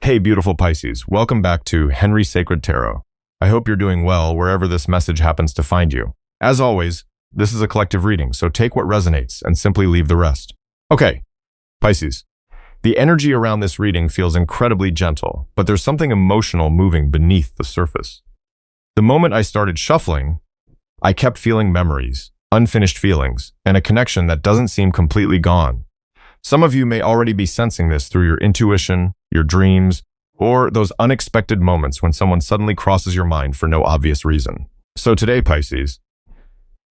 Hey, beautiful Pisces. Welcome back to Henry's Sacred Tarot. I hope you're doing well wherever this message happens to find you. As always, this is a collective reading, so take what resonates and simply leave the rest. Okay, Pisces. The energy around this reading feels incredibly gentle, but there's something emotional moving beneath the surface. The moment I started shuffling, I kept feeling memories, unfinished feelings, and a connection that doesn't seem completely gone. Some of you may already be sensing this through your intuition, your dreams, or those unexpected moments when someone suddenly crosses your mind for no obvious reason. So today, Pisces,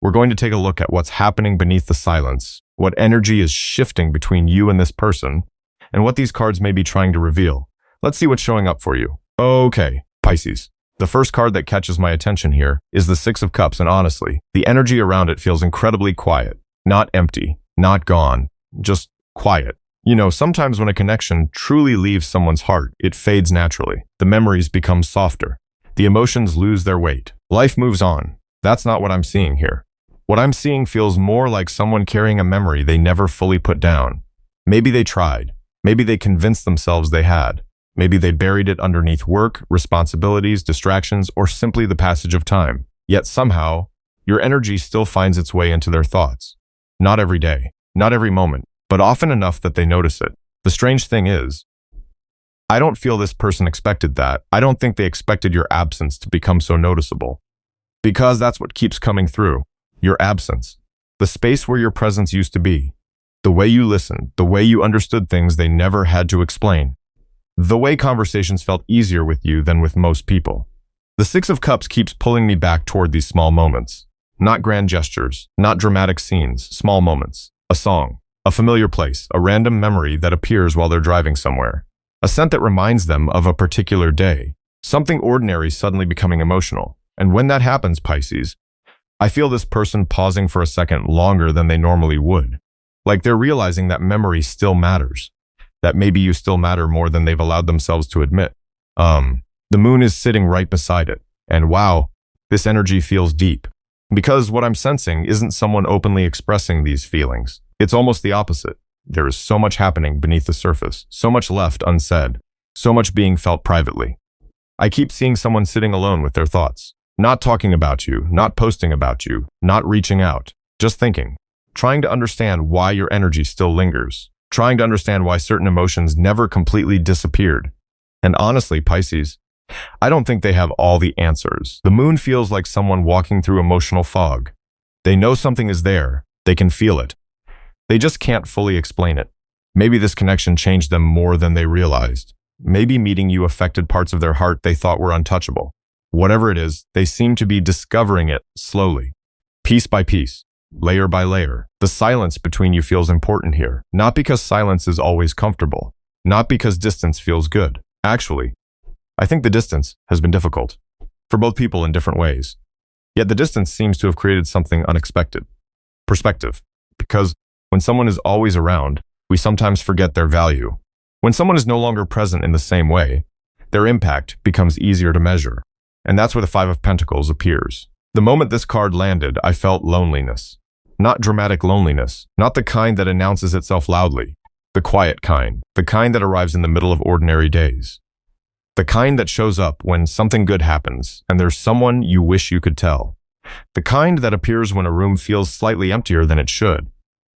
we're going to take a look at what's happening beneath the silence, what energy is shifting between you and this person, and what these cards may be trying to reveal. Let's see what's showing up for you. Okay, Pisces. The first card that catches my attention here is the Six of Cups, and honestly, the energy around it feels incredibly quiet. Not empty, not gone, just quiet. You know, sometimes when a connection truly leaves someone's heart, it fades naturally. The memories become softer. The emotions lose their weight. Life moves on. That's not what I'm seeing here. What I'm seeing feels more like someone carrying a memory they never fully put down. Maybe they tried. Maybe they convinced themselves they had. Maybe they buried it underneath work, responsibilities, distractions, or simply the passage of time. Yet somehow, your energy still finds its way into their thoughts. Not every day, not every moment, but often enough that they notice it. The strange thing is, I don't feel this person expected that. I don't think they expected your absence to become so noticeable. Because that's what keeps coming through. Your absence. The space where your presence used to be. The way you listened. The way you understood things they never had to explain. The way conversations felt easier with you than with most people. The Six of Cups keeps pulling me back toward these small moments. Not grand gestures. Not dramatic scenes. Small moments. A song. A familiar place, a random memory that appears while they're driving somewhere. A scent that reminds them of a particular day. Something ordinary suddenly becoming emotional. And when that happens, Pisces, I feel this person pausing for a second longer than they normally would. Like they're realizing that memory still matters. That maybe you still matter more than they've allowed themselves to admit. The moon is sitting right beside it. And wow, this energy feels deep. Because what I'm sensing isn't someone openly expressing these feelings. It's almost the opposite. There is so much happening beneath the surface, so much left unsaid, so much being felt privately. I keep seeing someone sitting alone with their thoughts, not talking about you, not posting about you, not reaching out, just thinking, trying to understand why your energy still lingers, trying to understand why certain emotions never completely disappeared. And honestly, Pisces, I don't think they have all the answers. The moon feels like someone walking through emotional fog. They know something is there, they can feel it. They just can't fully explain it. Maybe this connection changed them more than they realized. Maybe meeting you affected parts of their heart they thought were untouchable. Whatever it is, they seem to be discovering it slowly, piece by piece, layer by layer. The silence between you feels important here, not because silence is always comfortable, not because distance feels good. Actually, I think the distance has been difficult for both people in different ways. Yet the distance seems to have created something unexpected. Perspective, because when someone is always around, we sometimes forget their value. When someone is no longer present in the same way, their impact becomes easier to measure. And that's where the Five of Pentacles appears. The moment this card landed, I felt loneliness. Not dramatic loneliness, not the kind that announces itself loudly. The quiet kind, the kind that arrives in the middle of ordinary days. The kind that shows up when something good happens and there's someone you wish you could tell. The kind that appears when a room feels slightly emptier than it should.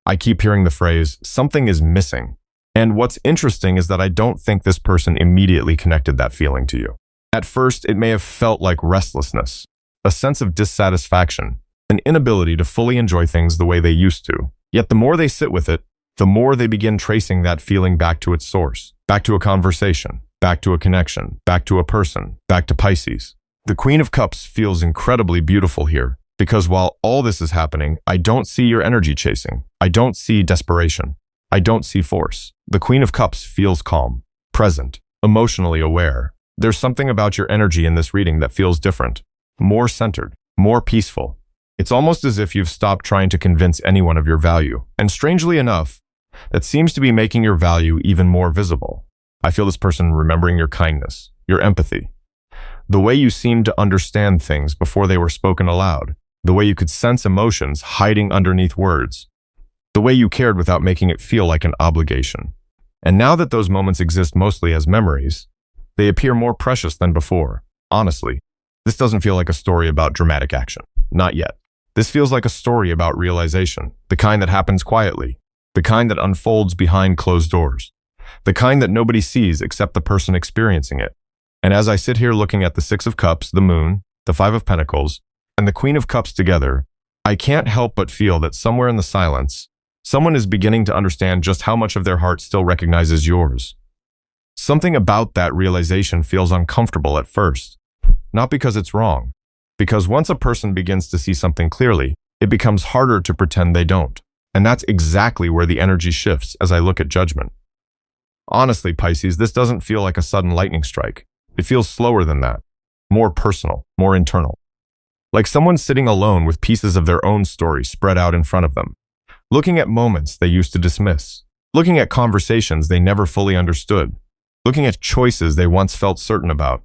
I keep hearing the phrase, something is missing. And what's interesting is that I don't think this person immediately connected that feeling to you. At first, it may have felt like restlessness, a sense of dissatisfaction, an inability to fully enjoy things the way they used to. Yet the more they sit with it, the more they begin tracing that feeling back to its source, back to a conversation, back to a connection, back to a person, back to Pisces. The Queen of Cups feels incredibly beautiful here. Because while all this is happening, I don't see your energy chasing. I don't see desperation. I don't see force. The Queen of Cups feels calm, present, emotionally aware. There's something about your energy in this reading that feels different, more centered, more peaceful. It's almost as if you've stopped trying to convince anyone of your value. And strangely enough, that seems to be making your value even more visible. I feel this person remembering your kindness, your empathy, the way you seemed to understand things before they were spoken aloud. The way you could sense emotions hiding underneath words. The way you cared without making it feel like an obligation. And now that those moments exist mostly as memories, They appear more precious than before. Honestly, this doesn't feel like a story about dramatic action. Not yet. This feels like a story about realization, the kind that happens quietly, the kind that unfolds behind closed doors, the kind that nobody sees except the person experiencing it. And as I sit here looking at the Six of Cups, the Moon, the Five of Pentacles, and the Queen of Cups together, I can't help but feel that somewhere in the silence, someone is beginning to understand just how much of their heart still recognizes yours. Something about that realization feels uncomfortable at first, not because it's wrong, because once a person begins to see something clearly, it becomes harder to pretend they don't. And that's exactly where the energy shifts as I look at judgment. Honestly, Pisces, this doesn't feel like a sudden lightning strike. It feels slower than that, more personal, more internal. Like someone sitting alone with pieces of their own story spread out in front of them, looking at moments they used to dismiss, looking at conversations they never fully understood, looking at choices they once felt certain about.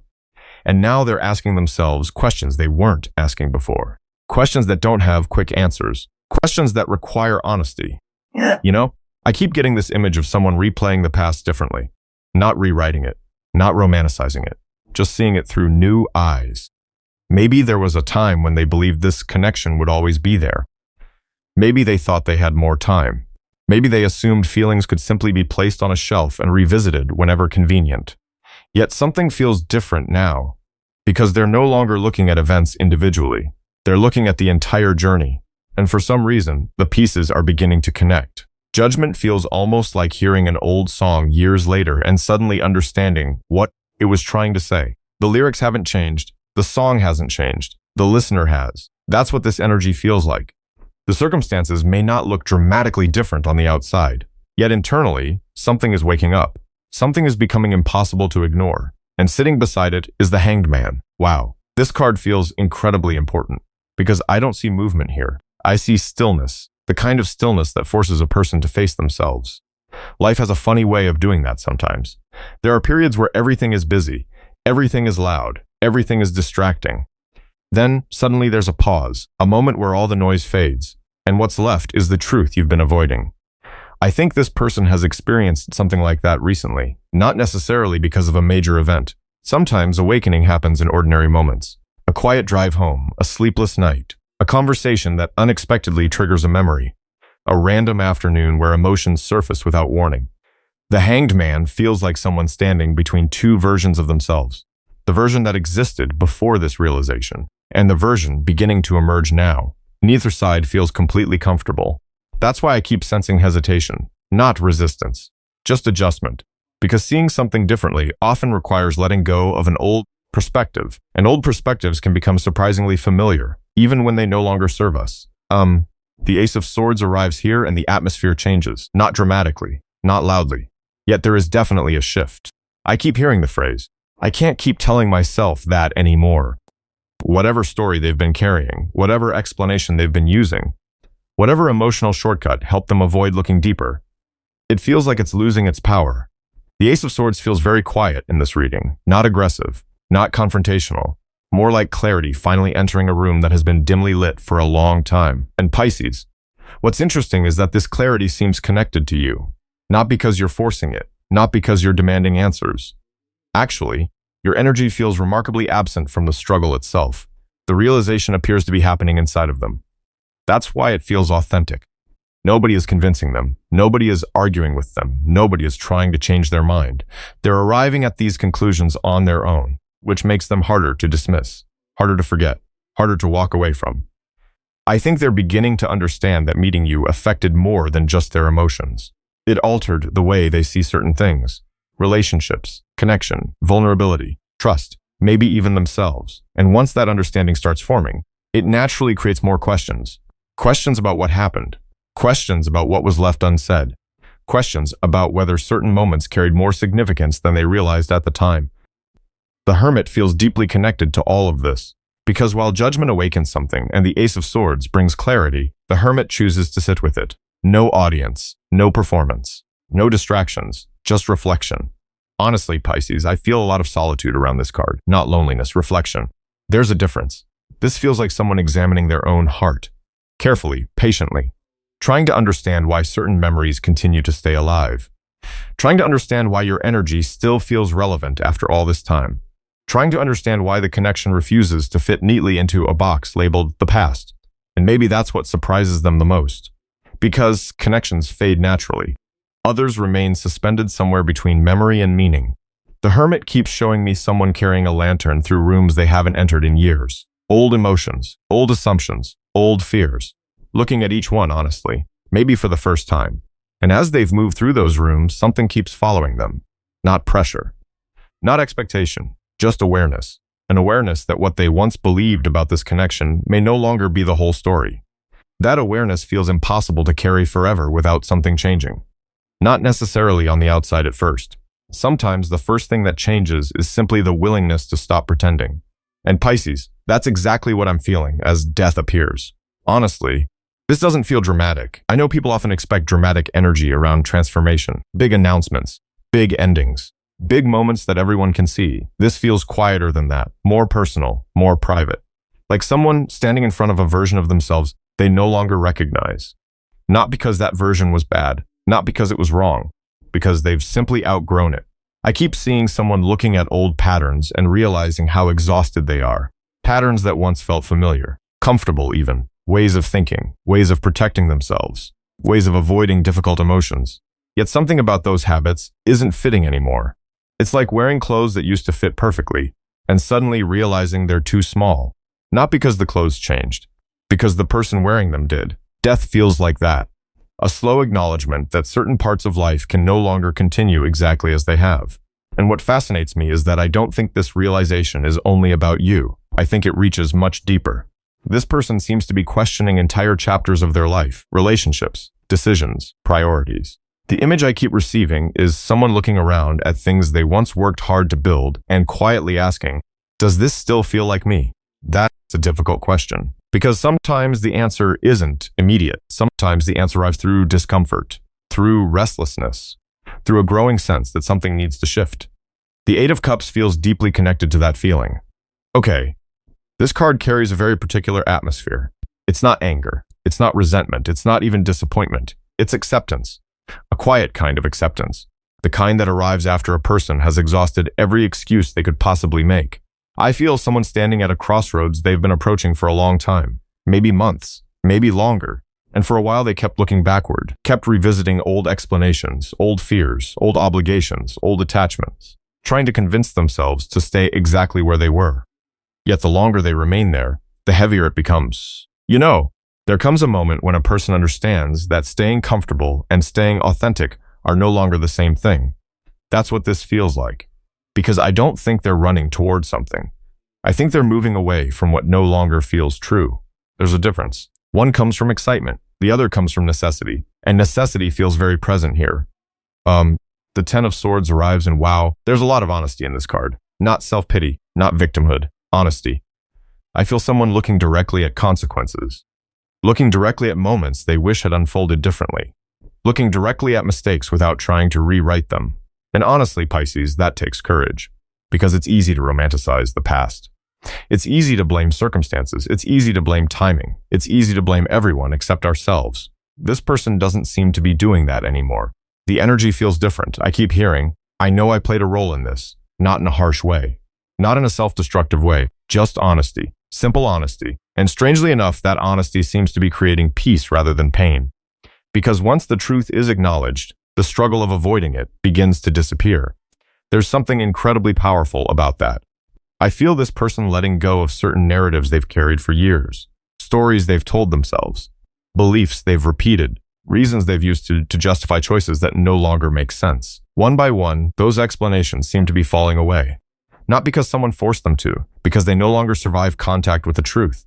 And now they're asking themselves questions they weren't asking before, questions that don't have quick answers, questions that require honesty. You know, I keep getting this image of someone replaying the past differently, not rewriting it, not romanticizing it, just seeing it through new eyes. Maybe there was a time when they believed this connection would always be there. Maybe they thought they had more time. Maybe they assumed feelings could simply be placed on a shelf and revisited whenever convenient. Yet something feels different now, because they're no longer looking at events individually. They're looking at the entire journey, and for some reason, the pieces are beginning to connect. Judgment feels almost like hearing an old song years later and suddenly understanding what it was trying to say. The lyrics haven't changed, the song hasn't changed, the listener has. That's what this energy feels like. The circumstances may not look dramatically different on the outside, yet internally, something is waking up. Something is becoming impossible to ignore, and sitting beside it is the Hanged Man. Wow, this card feels incredibly important, because I don't see movement here. I see stillness, the kind of stillness that forces a person to face themselves. Life has a funny way of doing that sometimes. There are periods where everything is busy, everything is loud, everything is distracting. Then, suddenly there's a pause, a moment where all the noise fades, and what's left is the truth you've been avoiding. I think this person has experienced something like that recently, not necessarily because of a major event. Sometimes awakening happens in ordinary moments. A quiet drive home, a sleepless night, a conversation that unexpectedly triggers a memory, a random afternoon where emotions surface without warning. The Hanged Man feels like someone standing between two versions of themselves, the version that existed before this realization, and the version beginning to emerge now. Neither side feels completely comfortable. That's why I keep sensing hesitation, not resistance, just adjustment, because seeing something differently often requires letting go of an old perspective, and old perspectives can become surprisingly familiar, even when they no longer serve us. The Ace of Swords arrives here and the atmosphere changes, not dramatically, not loudly. Yet there is definitely a shift. I keep hearing the phrase, I can't keep telling myself that anymore. Whatever story they've been carrying, whatever explanation they've been using, whatever emotional shortcut helped them avoid looking deeper, it feels like it's losing its power. The Ace of Swords feels very quiet in this reading, not aggressive, not confrontational, more like clarity finally entering a room that has been dimly lit for a long time. And Pisces, what's interesting is that this clarity seems connected to you, not because you're forcing it, not because you're demanding answers. Actually, your energy feels remarkably absent from the struggle itself. The realization appears to be happening inside of them. That's why it feels authentic. Nobody is convincing them. Nobody is arguing with them. Nobody is trying to change their mind. They're arriving at these conclusions on their own, which makes them harder to dismiss, harder to forget, harder to walk away from. I think they're beginning to understand that meeting you affected more than just their emotions. It altered the way they see certain things, relationships, connection, vulnerability, trust, maybe even themselves. And once that understanding starts forming, it naturally creates more questions. Questions about what happened, questions about what was left unsaid, questions about whether certain moments carried more significance than they realized at the time. The Hermit feels deeply connected to all of this, because while judgment awakens something and the Ace of Swords brings clarity, the Hermit chooses to sit with it. No audience, no performance, no distractions, just reflection. Honestly, Pisces, I feel a lot of solitude around this card, not loneliness, reflection. There's a difference. This feels like someone examining their own heart, carefully, patiently, trying to understand why certain memories continue to stay alive. Trying to understand why your energy still feels relevant after all this time. Trying to understand why the connection refuses to fit neatly into a box labeled the past. And maybe that's what surprises them the most. Because connections fade naturally. Others remain suspended somewhere between memory and meaning. The hermit keeps showing me someone carrying a lantern through rooms they haven't entered in years. Old emotions, old assumptions, old fears. Looking at each one honestly, maybe for the first time. And as they've moved through those rooms, something keeps following them. Not pressure. Not expectation. Just awareness. An awareness that what they once believed about this connection may no longer be the whole story. That awareness feels impossible to carry forever without something changing. Not necessarily on the outside at first. Sometimes the first thing that changes is simply the willingness to stop pretending. And Pisces, that's exactly what I'm feeling as death appears. Honestly, this doesn't feel dramatic. I know people often expect dramatic energy around transformation, big announcements, big endings, big moments that everyone can see. This feels quieter than that, more personal, more private. Like someone standing in front of a version of themselves they no longer recognize. Not because that version was bad, not because it was wrong, because they've simply outgrown it. I keep seeing someone looking at old patterns and realizing how exhausted they are. Patterns that once felt familiar, comfortable even, ways of thinking, ways of protecting themselves, ways of avoiding difficult emotions. Yet something about those habits isn't fitting anymore. It's like wearing clothes that used to fit perfectly and suddenly realizing they're too small. Not because the clothes changed, because the person wearing them did. Death feels like that. A slow acknowledgement that certain parts of life can no longer continue exactly as they have. And what fascinates me is that I don't think this realization is only about you. I think it reaches much deeper. This person seems to be questioning entire chapters of their life, relationships, decisions, priorities. The image I keep receiving is someone looking around at things they once worked hard to build and quietly asking, does this still feel like me? That's a difficult question. Because sometimes the answer isn't immediate. Sometimes the answer arrives through discomfort, through restlessness, through a growing sense that something needs to shift. The Eight of Cups feels deeply connected to that feeling. Okay, this card carries a very particular atmosphere. It's not anger. It's not resentment. It's not even disappointment. It's acceptance. A quiet kind of acceptance. The kind that arrives after a person has exhausted every excuse they could possibly make. I feel someone standing at a crossroads they've been approaching for a long time, maybe months, maybe longer, and for a while they kept looking backward, kept revisiting old explanations, old fears, old obligations, old attachments, trying to convince themselves to stay exactly where they were. Yet the longer they remain there, the heavier it becomes. You know, there comes a moment when a person understands that staying comfortable and staying authentic are no longer the same thing. That's what this feels like. Because I don't think they're running towards something. I think they're moving away from what no longer feels true. There's a difference. One comes from excitement, the other comes from necessity, and necessity feels very present here. The Ten of Swords arrives and wow, there's a lot of honesty in this card. Not self-pity, not victimhood, honesty. I feel someone looking directly at consequences. Looking directly at moments they wish had unfolded differently. Looking directly at mistakes without trying to rewrite them. And honestly, Pisces, that takes courage, because it's easy to romanticize the past. It's easy to blame circumstances. It's easy to blame timing. It's easy to blame everyone except ourselves. This person doesn't seem to be doing that anymore. The energy feels different. I keep hearing, I know I played a role in this, not in a harsh way, not in a self-destructive way, just honesty, simple honesty. And strangely enough, that honesty seems to be creating peace rather than pain. Because once the truth is acknowledged, the struggle of avoiding it begins to disappear. There's something incredibly powerful about that. I feel this person letting go of certain narratives they've carried for years, stories they've told themselves, beliefs they've repeated, reasons they've used to justify choices that no longer make sense. One by one, those explanations seem to be falling away. Not because someone forced them to, because they no longer survive contact with the truth.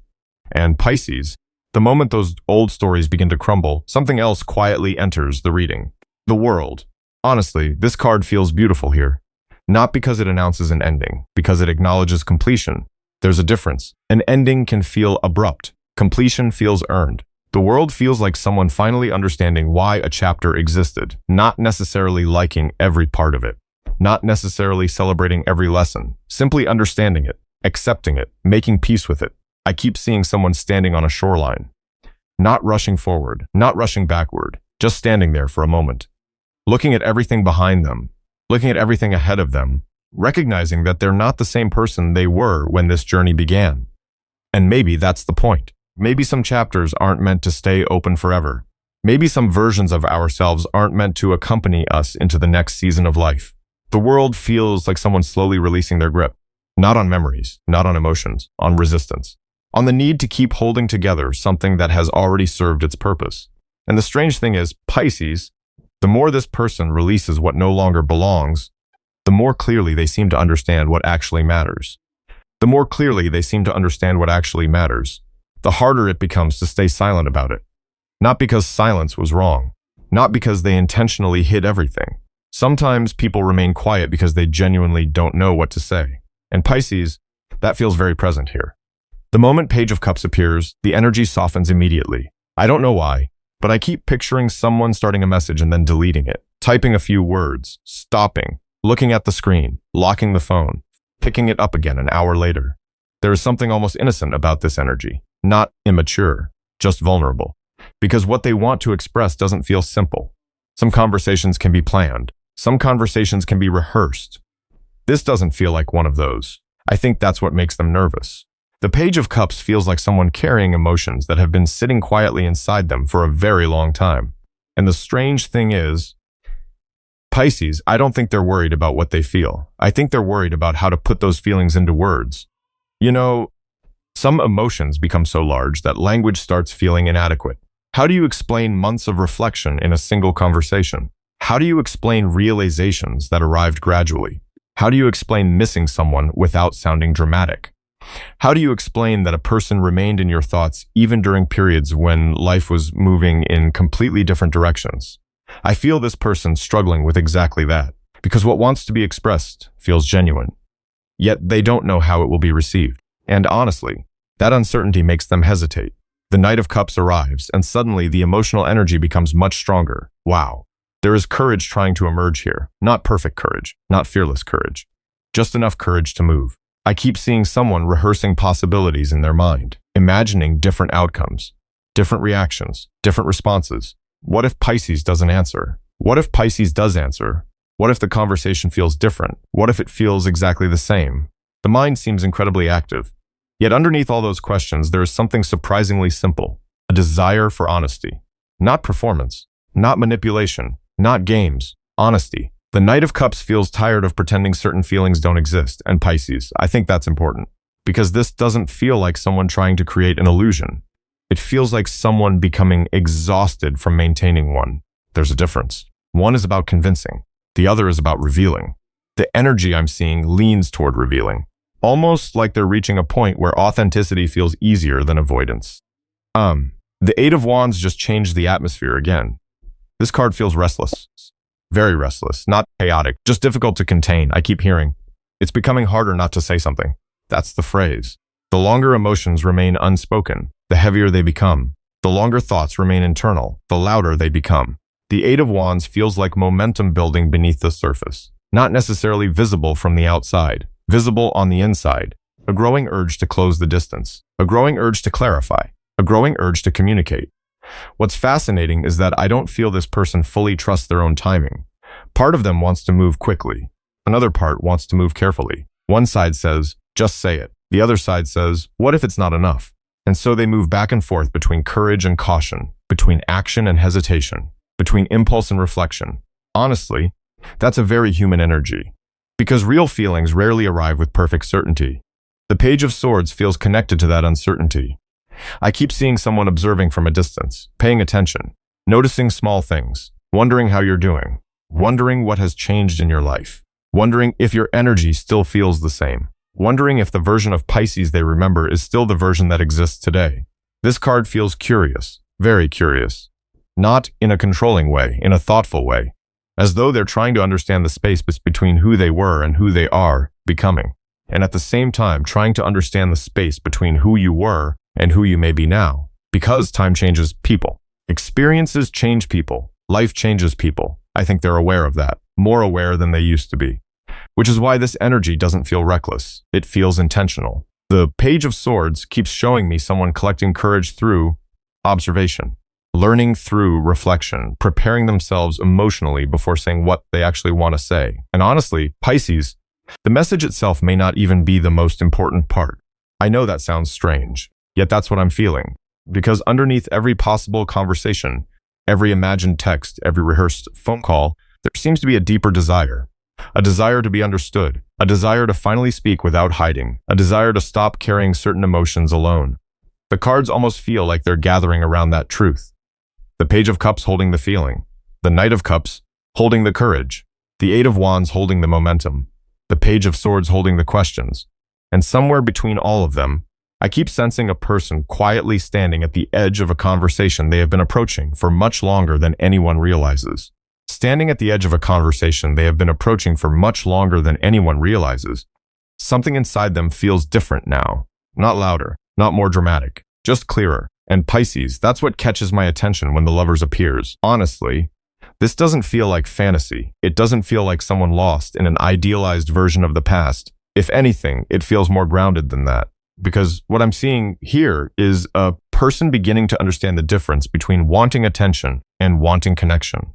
And Pisces, the moment those old stories begin to crumble, something else quietly enters the reading. The world. Honestly, this card feels beautiful here. Not because it announces an ending, because it acknowledges completion. There's a difference. An ending can feel abrupt. Completion feels earned. The world feels like someone finally understanding why a chapter existed, not necessarily liking every part of it, not necessarily celebrating every lesson, simply understanding it, accepting it, making peace with it. I keep seeing someone standing on a shoreline, not rushing forward, not rushing backward, just standing there for a moment. looking at everything behind them, looking at everything ahead of them, recognizing that they're not the same person they were when this journey began. And maybe that's the point. Maybe some chapters aren't meant to stay open forever. Maybe some versions of ourselves aren't meant to accompany us into the next season of life. The world feels like someone's slowly releasing their grip. Not on memories, not on emotions, on resistance. On the need to keep holding together something that has already served its purpose. And the strange thing is, Pisces, the more this person releases what no longer belongs, the more clearly they seem to understand what actually matters. The more clearly they seem to understand what actually matters, the harder it becomes to stay silent about it. Not because silence was wrong, not because they intentionally hid everything. Sometimes people remain quiet because they genuinely don't know what to say. And Pisces, that feels very present here. The moment Page of Cups appears, the energy softens immediately. I don't know why, but I keep picturing someone starting a message and then deleting it, typing a few words, stopping, looking at the screen, locking the phone, picking it up again an hour later. There is something almost innocent about this energy, not immature, just vulnerable, because what they want to express doesn't feel simple. Some conversations can be planned. Some conversations can be rehearsed. This doesn't feel like one of those. I think that's what makes them nervous. The Page of Cups feels like someone carrying emotions that have been sitting quietly inside them for a very long time. And the strange thing is, Pisces, I don't think they're worried about what they feel. I think they're worried about how to put those feelings into words. You know, some emotions become so large that language starts feeling inadequate. How do you explain months of reflection in a single conversation? How do you explain realizations that arrived gradually? How do you explain missing someone without sounding dramatic? How do you explain that a person remained in your thoughts even during periods when life was moving in completely different directions? I feel this person struggling with exactly that, because what wants to be expressed feels genuine. Yet they don't know how it will be received. And honestly, that uncertainty makes them hesitate. The Knight of Cups arrives, and suddenly the emotional energy becomes much stronger. Wow. There is courage trying to emerge here. Not perfect courage, not fearless courage. Just enough courage to move. I keep seeing someone rehearsing possibilities in their mind, imagining different outcomes, different reactions, different responses. What if Pisces doesn't answer? What if Pisces does answer? What if the conversation feels different? What if it feels exactly the same? The mind seems incredibly active. Yet underneath all those questions, there is something surprisingly simple, a desire for honesty. Not performance, not manipulation, not games, honesty. The Knight of Cups feels tired of pretending certain feelings don't exist, and Pisces, I think that's important, because this doesn't feel like someone trying to create an illusion. It feels like someone becoming exhausted from maintaining one. There's a difference. One is about convincing. The other is about revealing. The energy I'm seeing leans toward revealing, almost like they're reaching a point where authenticity feels easier than avoidance. The Eight of Wands just changed the atmosphere again. This card feels restless. Very restless, not chaotic, just difficult to contain. I keep hearing, it's becoming harder not to say something. That's the phrase. The longer emotions remain unspoken, the heavier they become. The longer thoughts remain internal, the louder they become. The Eight of Wands feels like momentum building beneath the surface, not necessarily visible from the outside, visible on the inside. A growing urge to close the distance, a growing urge to clarify, a growing urge to communicate. What's fascinating is that I don't feel this person fully trusts their own timing. Part of them wants to move quickly. Another part wants to move carefully. One side says, just say it. The other side says, what if it's not enough? And so they move back and forth between courage and caution, between action and hesitation, between impulse and reflection. Honestly, that's a very human energy, because real feelings rarely arrive with perfect certainty. The Page of Swords feels connected to that uncertainty. I keep seeing someone observing from a distance, paying attention, noticing small things, wondering how you're doing, wondering what has changed in your life, wondering if your energy still feels the same, wondering if the version of Pisces they remember is still the version that exists today. This card feels curious, very curious, not in a controlling way, in a thoughtful way, as though they're trying to understand the space between who they were and who they are becoming, and at the same time trying to understand the space between who you were and who you may be now, because time changes people. Experiences change people. Life changes people. I think they're aware of that, more aware than they used to be, which is why this energy doesn't feel reckless. It feels intentional. The Page of Swords keeps showing me someone collecting courage through observation. learning through reflection, preparing themselves emotionally before saying what they actually want to say. And honestly, Pisces, the message itself may not even be the most important part. I know that sounds strange, yet that's what I'm feeling. Because underneath every possible conversation, every imagined text, every rehearsed phone call, there seems to be a deeper desire. A desire to be understood, a desire to finally speak without hiding, a desire to stop carrying certain emotions alone. The cards almost feel like they're gathering around that truth. The Page of Cups holding the feeling, the Knight of Cups holding the courage, the Eight of Wands holding the momentum, the Page of Swords holding the questions. And somewhere between all of them, I keep sensing a person quietly standing at the edge of a conversation they have been approaching for much longer than anyone realizes. Standing at the edge of a conversation they have been approaching for much longer than anyone realizes. Something inside them feels different now. Not louder, not more dramatic, just clearer. And Pisces, that's what catches my attention when the Lovers appears. Honestly, this doesn't feel like fantasy. It doesn't feel like someone lost in an idealized version of the past. If anything, it feels more grounded than that. Because what I'm seeing here is a person beginning to understand the difference between wanting attention and wanting connection.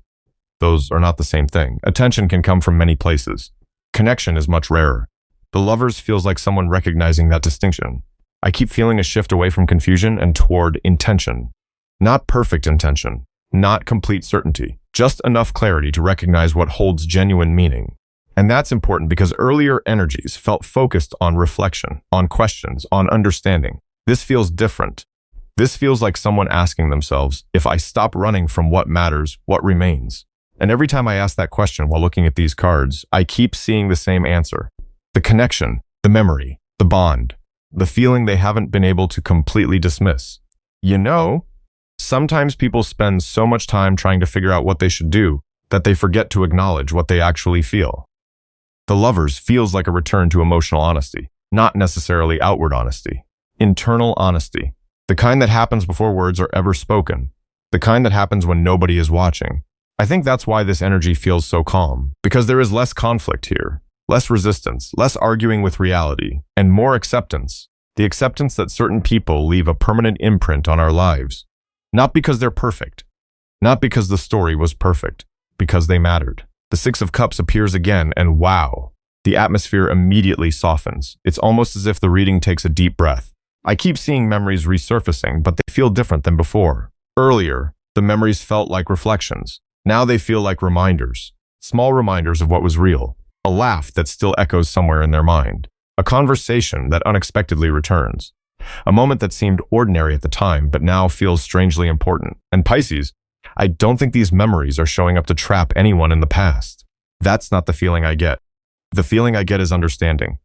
Those are not the same thing. Attention can come from many places. Connection is much rarer. The Lovers feels like someone recognizing that distinction. I keep feeling a shift away from confusion and toward intention. Not perfect intention, not complete certainty, just enough clarity to recognize what holds genuine meaning. And that's important because earlier energies felt focused on reflection, on questions, on understanding. This feels different. This feels like someone asking themselves, if I stop running from what matters, what remains? And every time I ask that question while looking at these cards, I keep seeing the same answer. The connection, the memory, the bond, the feeling they haven't been able to completely dismiss. You know, sometimes people spend so much time trying to figure out what they should do that they forget to acknowledge what they actually feel. The Lovers feels like a return to emotional honesty, not necessarily outward honesty. Internal honesty. The kind that happens before words are ever spoken. The kind that happens when nobody is watching. I think that's why this energy feels so calm, because there is less conflict here, less resistance, less arguing with reality, and more acceptance. The acceptance that certain people leave a permanent imprint on our lives. Not because they're perfect. Not because the story was perfect. Because they mattered. The Six of Cups appears again, and wow, the atmosphere immediately softens. It's almost as if the reading takes a deep breath. I keep seeing memories resurfacing, but they feel different than before. Earlier, the memories felt like reflections. Now they feel like reminders. Small reminders of what was real. A laugh that still echoes somewhere in their mind. A conversation that unexpectedly returns. A moment that seemed ordinary at the time, but now feels strangely important. And Pisces, I don't think these memories are showing up to trap anyone in the past. That's not the feeling I get. The feeling I get is understanding.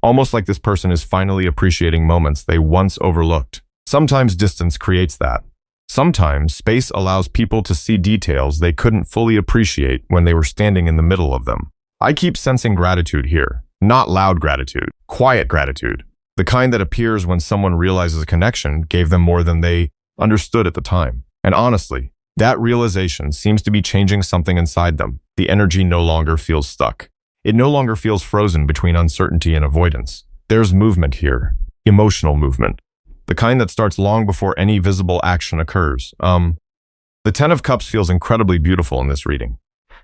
Almost like this person is finally appreciating moments they once overlooked. Sometimes distance creates that. Sometimes space allows people to see details they couldn't fully appreciate when they were standing in the middle of them. I keep sensing gratitude here. Not loud gratitude, quiet gratitude. The kind that appears when someone realizes a connection gave them more than they understood at the time. And honestly, that realization seems to be changing something inside them. The energy no longer feels stuck. It no longer feels frozen between uncertainty and avoidance. There's movement here. Emotional movement. The kind that starts long before any visible action occurs. The Ten of Cups feels incredibly beautiful in this reading.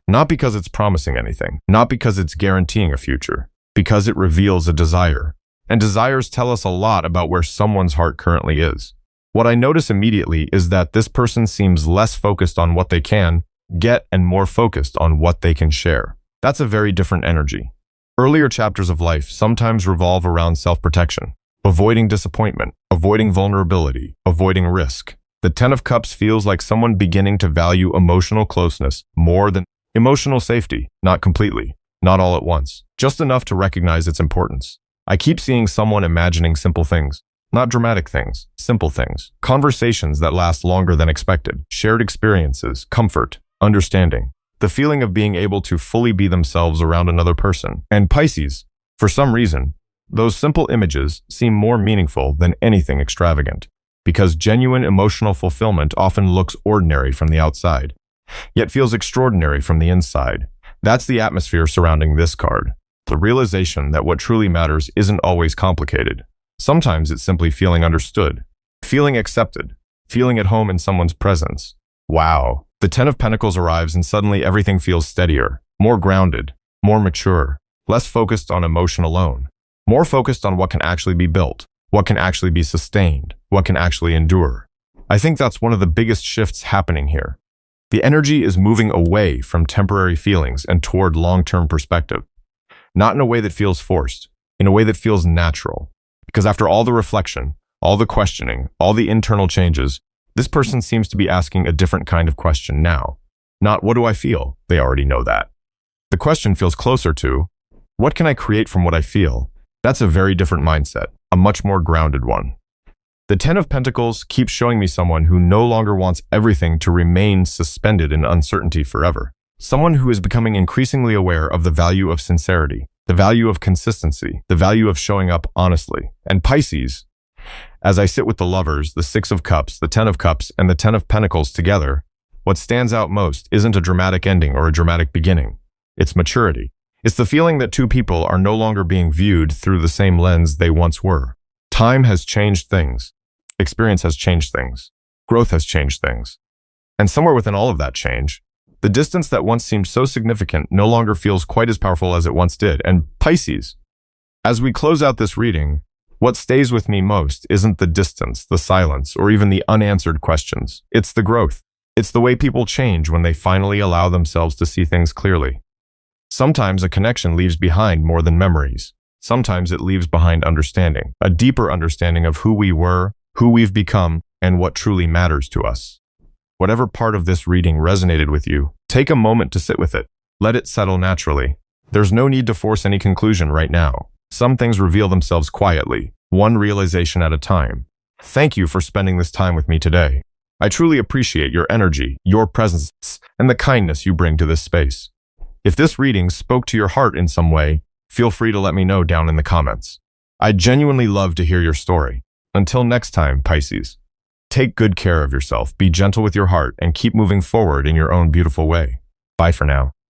Not because it's promising anything. Not because it's guaranteeing a future. Because it reveals a desire. And desires tell us a lot about where someone's heart currently is. What I notice immediately is that this person seems less focused on what they can get and more focused on what they can share. That's a very different energy. Earlier chapters of life sometimes revolve around self-protection, avoiding disappointment, avoiding vulnerability, avoiding risk. The Ten of Cups feels like someone beginning to value emotional closeness more than emotional safety, not completely, not all at once, just enough to recognize its importance. I keep seeing someone imagining simple things. Not dramatic things, simple things. Conversations that last longer than expected. Shared experiences, comfort, understanding. The feeling of being able to fully be themselves around another person. And Pisces, for some reason, those simple images seem more meaningful than anything extravagant. Because genuine emotional fulfillment often looks ordinary from the outside, yet feels extraordinary from the inside. That's the atmosphere surrounding this card. The realization that what truly matters isn't always complicated. Sometimes it's simply feeling understood, feeling accepted, feeling at home in someone's presence. Wow. The Ten of Pentacles arrives and suddenly everything feels steadier, more grounded, more mature, less focused on emotion alone, more focused on what can actually be built, what can actually be sustained, what can actually endure. I think that's one of the biggest shifts happening here. The energy is moving away from temporary feelings and toward long-term perspective. Not in a way that feels forced, in a way that feels natural. Because after all the reflection, all the questioning, all the internal changes, this person seems to be asking a different kind of question now. Not, what do I feel? They already know that. The question feels closer to, what can I create from what I feel? That's a very different mindset, a much more grounded one. The Ten of Pentacles keeps showing me someone who no longer wants everything to remain suspended in uncertainty forever. Someone who is becoming increasingly aware of the value of sincerity, the value of consistency, the value of showing up honestly. And Pisces, as I sit with the lovers, the Six of Cups, the Ten of Cups, and the Ten of Pentacles together, what stands out most isn't a dramatic ending or a dramatic beginning. It's maturity. It's the feeling that two people are no longer being viewed through the same lens they once were. Time has changed things. Experience has changed things. Growth has changed things. And somewhere within all of that change, the distance that once seemed so significant no longer feels quite as powerful as it once did. And Pisces, as we close out this reading, what stays with me most isn't the distance, the silence, or even the unanswered questions. It's the growth. It's the way people change when they finally allow themselves to see things clearly. Sometimes a connection leaves behind more than memories. Sometimes it leaves behind understanding, a deeper understanding of who we were, who we've become, and what truly matters to us. Whatever part of this reading resonated with you, take a moment to sit with it. Let it settle naturally. There's no need to force any conclusion right now. Some things reveal themselves quietly, one realization at a time. Thank you for spending this time with me today. I truly appreciate your energy, your presence, and the kindness you bring to this space. If this reading spoke to your heart in some way, feel free to let me know down in the comments. I'd genuinely love to hear your story. Until next time, Pisces, take good care of yourself, be gentle with your heart, and keep moving forward in your own beautiful way. Bye for now.